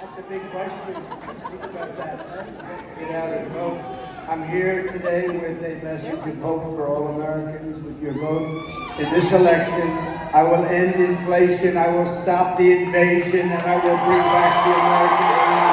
That's a big question. Think about that. Let's get out and vote. I'm here today with a message of hope for all Americans. With your vote in this election, I will end inflation, I will stop the invasion, and I will bring back the American dream.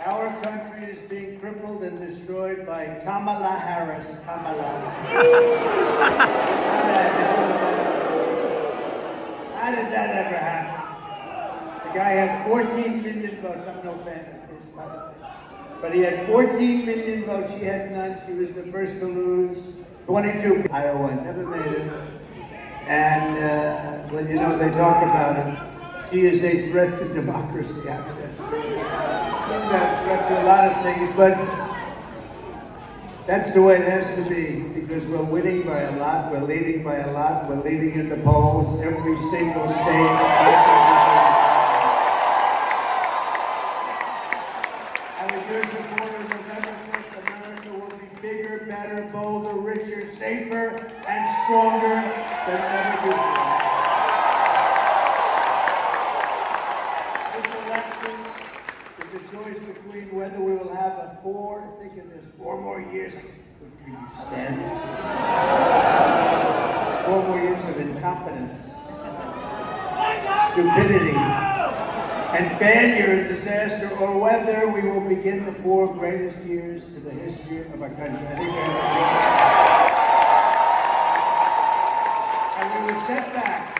Our country is being crippled and destroyed by Kamala Harris. Kamala. How did that ever happen? The guy had 14 million votes. I'm no fan of his, by the way. But he had 14 million votes. She had none. She was the first to lose. 22. Iowa never made it. And, well, you know, they talk about it. She is a threat to democracy. I mean, she's a threat to a lot of things, but that's the way it has to be, because we're winning by a lot, we're leading by a lot, we're leading in the polls, every single state. And with your support, November 1st, America will be bigger, better, bolder, richer, safer, and stronger than ever before. This election is a choice between whether we will have a 4 more years. Could you stand it? 4 more years of incompetence, stupidity, and failure and disaster, or whether we will begin the 4 greatest years in the history of our country. I think and we were set back.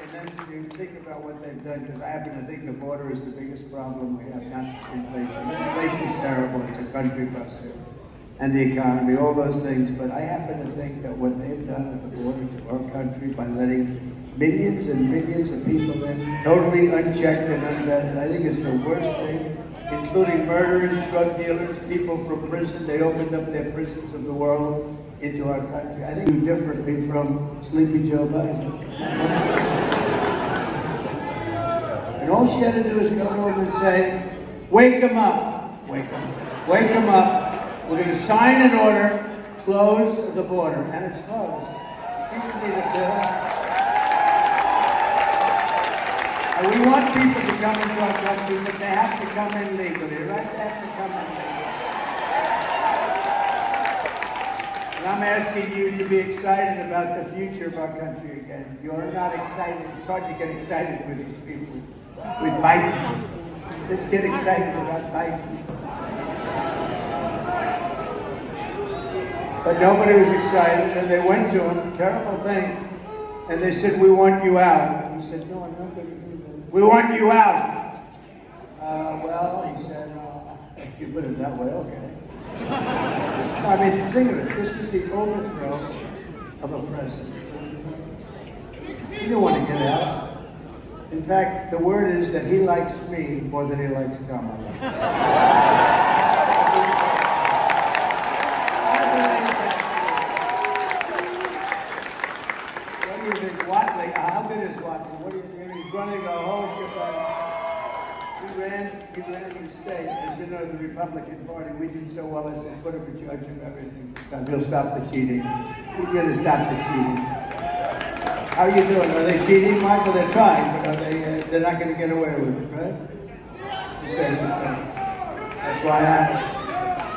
And then you think about what they've done, because I happen to think the border is the biggest problem we have, not inflation. Inflation is terrible, it's a country buster. And the economy, all those things. But I happen to think that what they've done at the border to our country by letting millions and millions of people in, totally unchecked and unvetted, I think it's the worst thing, including murderers, drug dealers, people from prison. They opened up their prisons of the world into our country. I think we do differently from Sleepy Joe Biden. And all she had to do is go over and say, wake them up, wake them up. We're going to sign an order, close the border, and it's closed. She didn't need a bill. And we want people to come into our country, but they have to come in legally, right? They have to come in legally. And I'm asking you to be excited about the future of our country again. You're not excited. It's hard to get excited with these people. With Biden. Let's get excited about Biden. But nobody was excited, and they went to him, terrible thing, and they said, we want you out. And he said, no, I'm not going to do that. We want you out. Well, he said, if you put it that way, okay. I mean, think of it. This was the overthrow of a president. He didn't want to get out. In fact, the word is that he likes me more than he likes Kamala. How good is Watley? What do you think? He's running a whole shebang. He ran his state. As you know, the Republican Party, we did so well, I said, put him in charge of everything. He'll stop the cheating. He's going to stop the cheating. How are you doing? Are they cheating, Michael? They're trying, but they're not going to get away with it, right? You say the same. That's why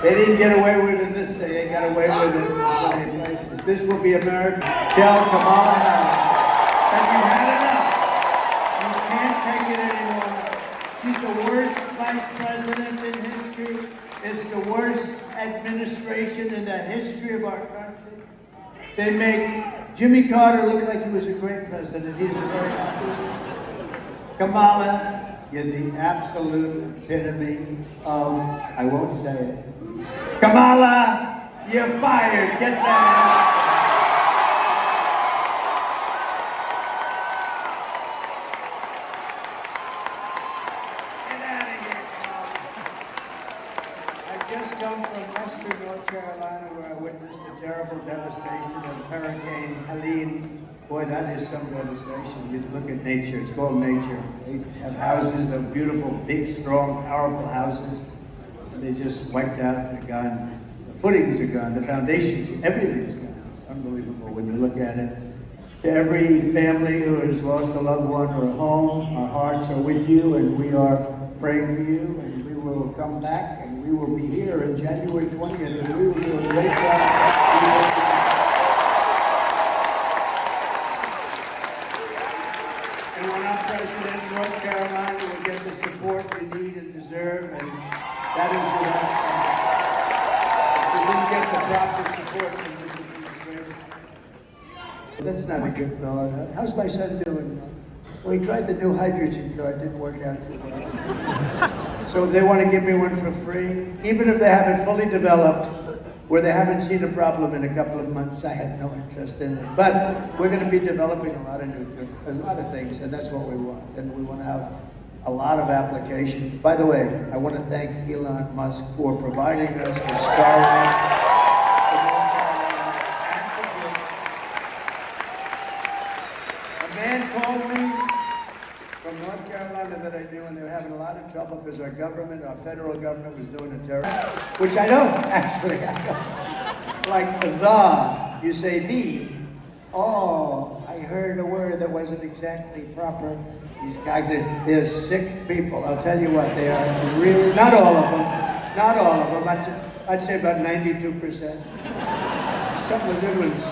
they didn't get away with it in this state. They got away with it in plenty of places. This will be America. Tell Kamala Harris. And you had enough. You can't take it anymore. She's the worst vice president in history. It's the worst administration in the history of our country. They make Jimmy Carter look like he was a great president. He's very happy. Kamala, you're the absolute epitome of, I won't say it. Kamala, you're fired. Get that. Just come from western North Carolina, where I witnessed the terrible devastation of Hurricane Helene. Boy, that is some devastation. You look at nature, it's called nature. They have houses, they're beautiful, big, strong, powerful houses. And they just wiped out, they're gone. The footings are gone, the foundations, everything's gone. It's unbelievable when you look at it. To every family who has lost a loved one or a home, our hearts are with you, and we are praying for you, and we will come back, and we will be here on January 20th, and we will do a great job. And when I'm president of North Carolina, we'll get the support we need and deserve, and that is what we didn't get the proper support from this administration. That's not a good thought. How's my son doing? Well, he tried the new hydrogen car. It didn't work out too well. So if they want to give me one for free, even if they haven't fully developed, where they haven't seen a problem in a couple of months, I have no interest in it. But we're going to be developing a lot of things, and that's what we want. And we want to have a lot of applications. By the way, I want to thank Elon Musk for providing us with Starlink. A man called me from North Carolina that I knew, and they were having a lot of trouble because our government, our federal government, was doing a terror, which I don't, actually. I don't. Like the, you say the. Oh, I heard a word that wasn't exactly proper. These guys, they're sick people. I'll tell you what, they are really, not all of them, I'd say about 92%. A couple of good ones.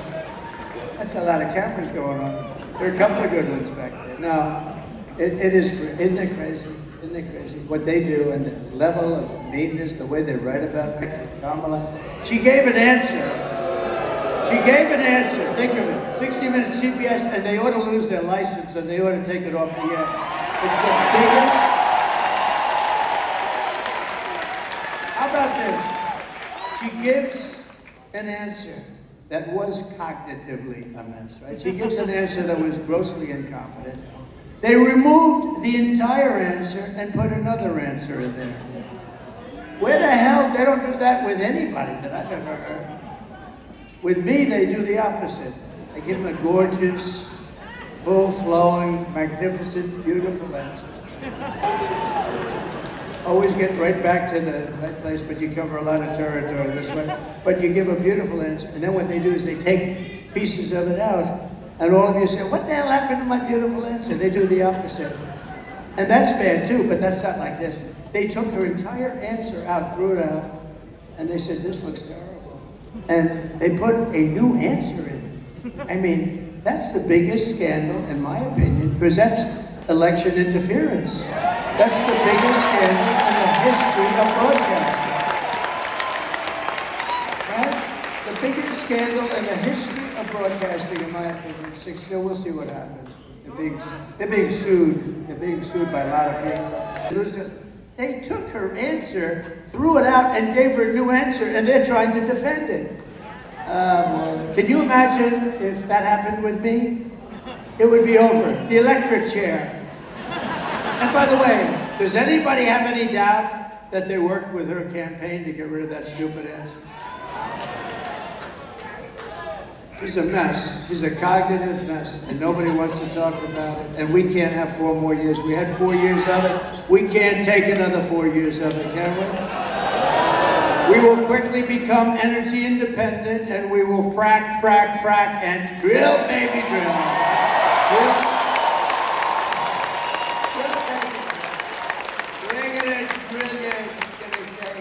That's a lot of cameras going on. There are a couple of good ones back there. No, it is, isn't it crazy? Isn't it crazy? What they do and the level of meanness, the way they write about Kamala. She gave an answer. Think of it. 60 Minutes CBS, and they ought to lose their license and they ought to take it off the air. It's the biggest. How about this? She gives an answer that was cognitively a mess, right? She gives an answer that was grossly incompetent. They removed the entire answer and put another answer in there. Where the hell? They don't do that with anybody that I've ever heard. With me, they do the opposite. I give them a gorgeous, full-flowing, magnificent, beautiful answer. Always get right back to the right place, but you cover a lot of territory this way. But you give a beautiful answer, and then what they do is they take pieces of it out, and all of you say, what the hell happened to my beautiful answer? They do the opposite. And that's bad too, but that's not like this. They took her entire answer out, threw it out, and they said, this looks terrible. And they put a new answer in. I mean, that's the biggest scandal, in my opinion, because that's election interference. That's the biggest scandal in the history of broadcasting. Right? The biggest scandal in the history of broadcasting, in my opinion. We'll see what happens. They're being sued. They're being sued by a lot of people. They took her answer, threw it out, and gave her a new answer, and they're trying to defend it. Can you imagine if that happened with me? It would be over. The electric chair. And by the way, does anybody have any doubt that they worked with her campaign to get rid of that stupid answer? She's a mess. She's a cognitive mess, and nobody wants to talk about it. And we can't have 4 more years. We had 4 years of it. We can't take another 4 years of it, can we? We will quickly become energy independent, and we will frack, and drill, baby, drill. We're gonna drill you. Gonna say,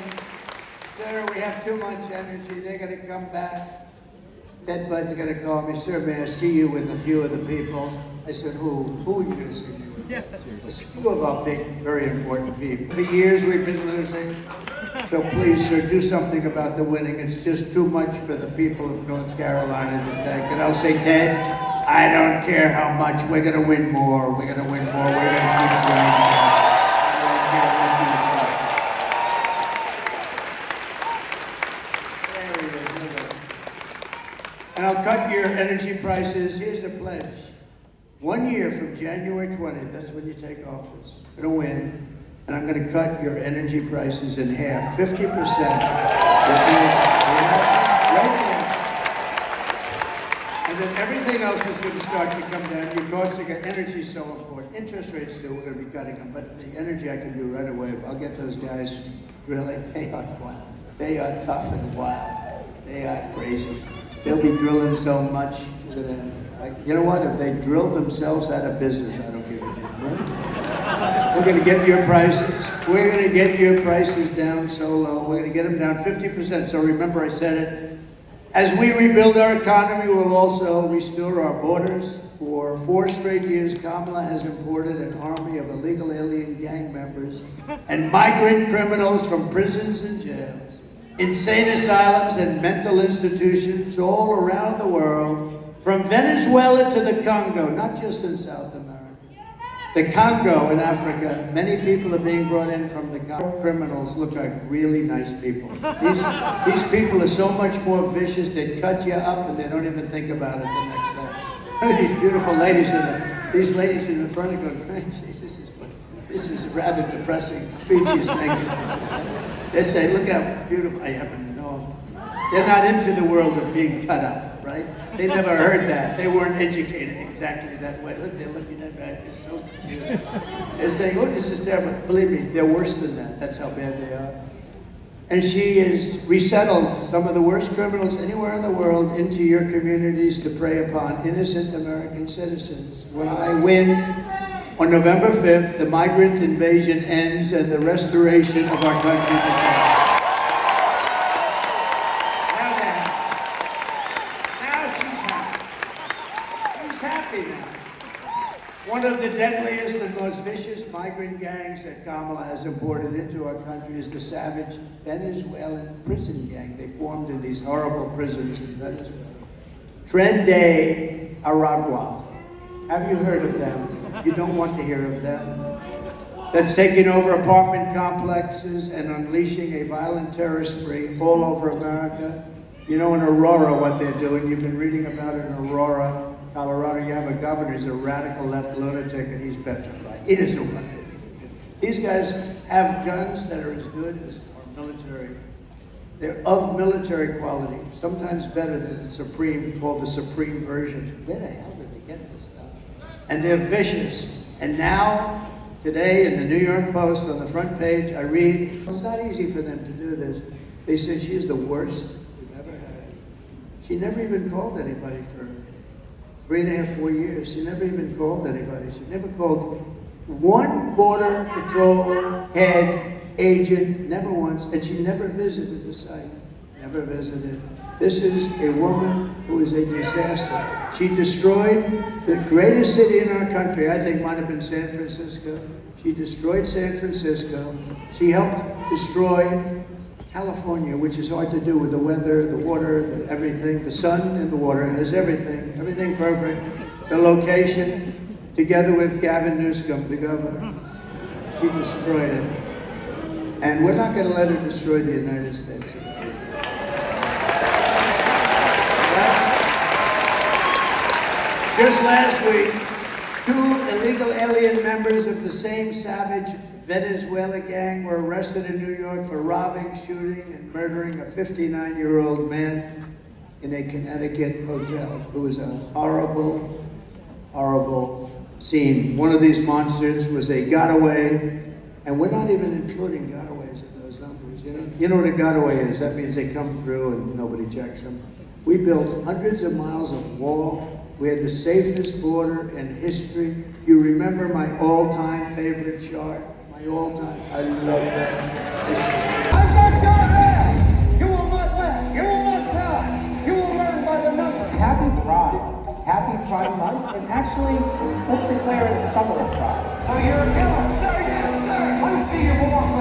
sir, we have too much energy. They're gonna come back. Ted Bud's gonna call me, sir, may I see you with a few of the people? I said, who? Who are you gonna see me with? It's few of our big, very important people. For years we've been losing. So please, sir, do something about the winning. It's just too much for the people of North Carolina to take. And I'll say, Ted, I don't care how much. We're gonna win more. We're gonna win more. We're gonna keep winning more. And I'll cut your energy prices. Here's the pledge. 1 year from January 20th, that's when you take office. You're gonna win. and I'm going to cut your energy prices in half, 50%. Right there. And then everything else is going to start to come down. Your costs of energy is so important. Interest rates too, we're going to be cutting them. But the energy I can do right away. I'll get those guys drilling. They are wild. They are tough and wild. They are crazy. They'll be drilling so much. You know what? If they drill themselves out of business, I don't give a damn. We're going to get your prices. We're going to get your prices down so low. We're going to get them down 50%. So remember I said it. As we rebuild our economy, we'll also restore our borders. For 4 straight years, Kamala has imported an army of illegal alien gang members and migrant criminals from prisons and jails, insane asylums and mental institutions all around the world, from Venezuela to the Congo, not just in South America. The Congo in Africa, many people are being brought in from the Congo. Criminals look like really nice people. These people are so much more vicious, they cut you up and they don't even think about it the next day. These beautiful ladies these ladies in the front are going, Jesus, this is a rather depressing speech he's making. They say, look how beautiful, I happen to know them. They're not into the world of being cut up, right? They never heard that. They weren't educated exactly that way. Look, they're looking at that. It's so beautiful. They're saying, oh, this is terrible. Believe me, they're worse than that. That's how bad they are. And she has resettled some of the worst criminals anywhere in the world into your communities to prey upon innocent American citizens. When I win on November 5th, the migrant invasion ends and the restoration of our country begins. One of the deadliest and most vicious migrant gangs that Kamala has imported into our country is the savage Venezuelan prison gang. They formed in these horrible prisons in Venezuela. Tren de Aragua. Have you heard of them? You don't want to hear of them. That's taking over apartment complexes and unleashing a violent terrorist spree all over America. You know in Aurora what they're doing. You've been reading about it in Aurora, Colorado. You have a governor who's a radical left lunatic and he's petrified. He doesn't want anything to do. These guys have guns that are as good as our military. They're of military quality, sometimes better than the Supreme, called the Supreme version. Where the hell did they get this stuff? And they're vicious. And now, today in the New York Post, on the front page, I read, it's not easy for them to do this. They said she is the worst we've ever had. She never even called anybody for 3.5, 4 years. She never even called anybody. She never called one Border Patrol head, agent, never once, and she never visited the site. Never visited. This is a woman who is a disaster. She destroyed the greatest city in our country, I think might have been San Francisco. She destroyed San Francisco. She helped destroy California, which is hard to do with the weather, the water, everything. The sun and the water has everything perfect. The location, together with Gavin Newsom, the governor. She destroyed it. And we're not going to let her destroy the United States. Just last week, 2 illegal alien members of the same savage Venezuela gang were arrested in New York for robbing, shooting, and murdering a 59-year-old man in a Connecticut hotel. It was a horrible, horrible scene. One of these monsters was a gotaway, and we're not even including gotaways in those numbers. You know what a gotaway is? That means they come through and nobody checks them. We built hundreds of miles of wall. We had the safest border in history. You remember my all-time favorite chart? My all-time. I love that. I've got your ass! You will not laugh. You will not cry. You will learn by the numbers. Happy Pride. Happy Pride Month. And actually, let's declare it a summer of pride. So you're a killer. Sir, yes, sir. Let me see you walk